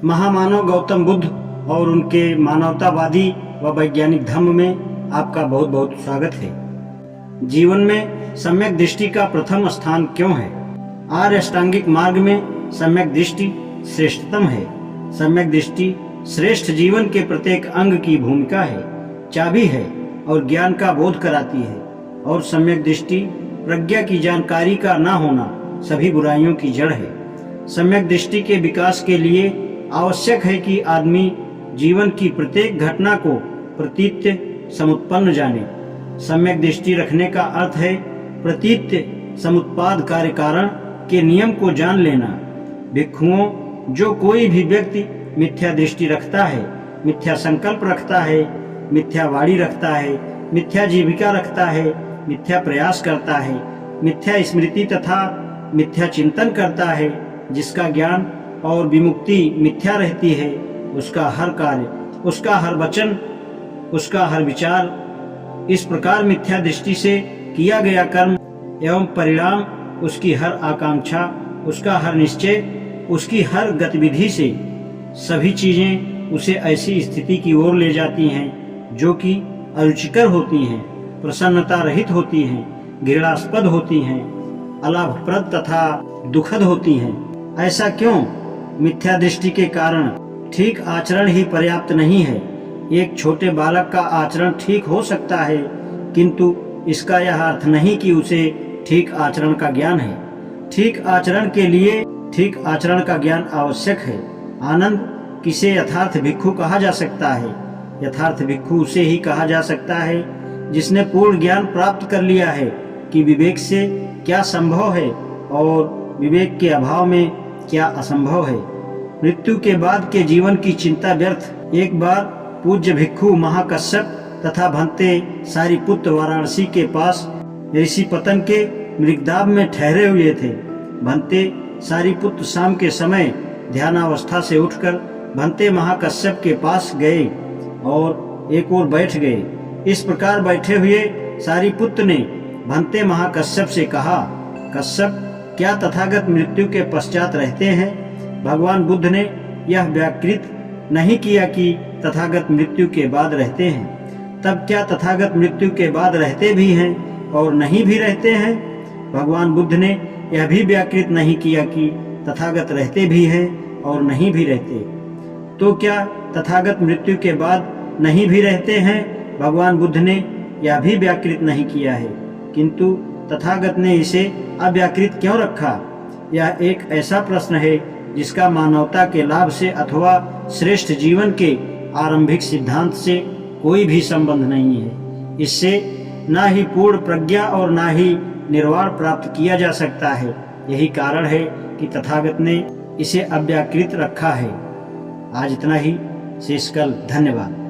महामानव गौतम बुद्ध और उनके मानवतावादी व वैज्ञानिक धम्म में आपका बहुत बहुत स्वागत है। जीवन में सम्यक दृष्टि का प्रथम स्थान क्यों है? आर्य अष्टांगिक मार्ग में सम्यक दृष्टि श्रेष्ठतम है। सम्यक दृष्टि श्रेष्ठ जीवन के प्रत्येक अंग की भूमिका है, चाबी है और ज्ञान का बोध कराती है। और सम्यक दृष्टि प्रज्ञा की जानकारी का न होना सभी बुराइयों की जड़ है। सम्यक दृष्टि के विकास के लिए आवश्यक है कि आदमी जीवन की प्रत्येक घटना को प्रतीत्य समुत्पन्न जाने। सम्यक दृष्टि रखने का अर्थ है प्रतीत्य समुत्पाद कार्य कारण के नियम को जान लेना। भिक्षुओं, जो कोई भी व्यक्ति मिथ्या दृष्टि रखता है, मिथ्या संकल्प रखता है, मिथ्या वाणी रखता है, मिथ्या जीविका रखता है, मिथ्या प्रयास करता है, मिथ्या स्मृति तथा मिथ्या चिंतन करता है, जिसका ज्ञान और विमुक्ति मिथ्या रहती है, उसका हर कार्य, उसका हर वचन, उसका हर विचार इस प्रकार मिथ्या दृष्टि से किया गया कर्म एवं परिणाम, उसकी हर आकांक्षा, उसका हर निश्चय, उसकी हर गतिविधि से सभी चीजें उसे ऐसी स्थिति की ओर ले जाती हैं जो कि अरुचिकर होती हैं, प्रसन्नता रहित होती हैं, घृणास्पद होती हैं, अलाभप्रद तथा दुखद होती हैं। ऐसा क्यों? मिथ्या दृष्टि के कारण ठीक आचरण ही पर्याप्त नहीं है। एक छोटे बालक का आचरण ठीक हो सकता है, किंतु इसका यह अर्थ नहीं कि उसे ठीक आचरण का ज्ञान है। ठीक आचरण के लिए ठीक आचरण का ज्ञान आवश्यक है। आनंद किसे यथार्थ भिक्षु कहा जा सकता है? यथार्थ भिक्षु उसे ही कहा जा सकता है जिसने पूर्ण ज्ञान प्राप्त कर लिया है कि विवेक से क्या संभव है और विवेक के अभाव में क्या असंभव है। मृत्यु के बाद के जीवन की चिंता व्यर्थ। एक बार पूज्य भिक्षु महाकश्यप तथा भंते सारिपुत्र वाराणसी के पास ऋषि पतन के मृगदाब में ठहरे हुए थे। भंते सारिपुत्र शाम के समय ध्यानावस्था से उठकर भंते महाकश्यप के पास गए और एक ओर बैठ गए। इस प्रकार बैठे हुए सारिपुत्र ने भंते महाकश्यप से कहा, कश्यप, क्या तथागत मृत्यु के पश्चात रहते हैं? भगवान बुद्ध ने यह व्याकृत नहीं किया कि तथागत मृत्यु के बाद रहते हैं। तब क्या तथागत मृत्यु के बाद रहते भी हैं और नहीं भी रहते हैं? भगवान बुद्ध ने यह भी व्याकृत नहीं किया कि तथागत रहते भी हैं और नहीं भी रहते। तो क्या तथागत मृत्यु के बाद नहीं भी रहते हैं? भगवान बुद्ध ने यह भी व्याकृत नहीं किया है, किंतु तथागत ने इसे अव्याकृत क्यों रखा? यह एक ऐसा प्रश्न है जिसका मानवता के लाभ से अथवा श्रेष्ठ जीवन के आरंभिक सिद्धांत से कोई भी संबंध नहीं है। इससे न ही पूर्ण प्रज्ञा और न ही निर्वाण प्राप्त किया जा सकता है। यही कारण है कि तथागत ने इसे अव्याकृत रखा है। आज इतना ही, शेष कल। धन्यवाद।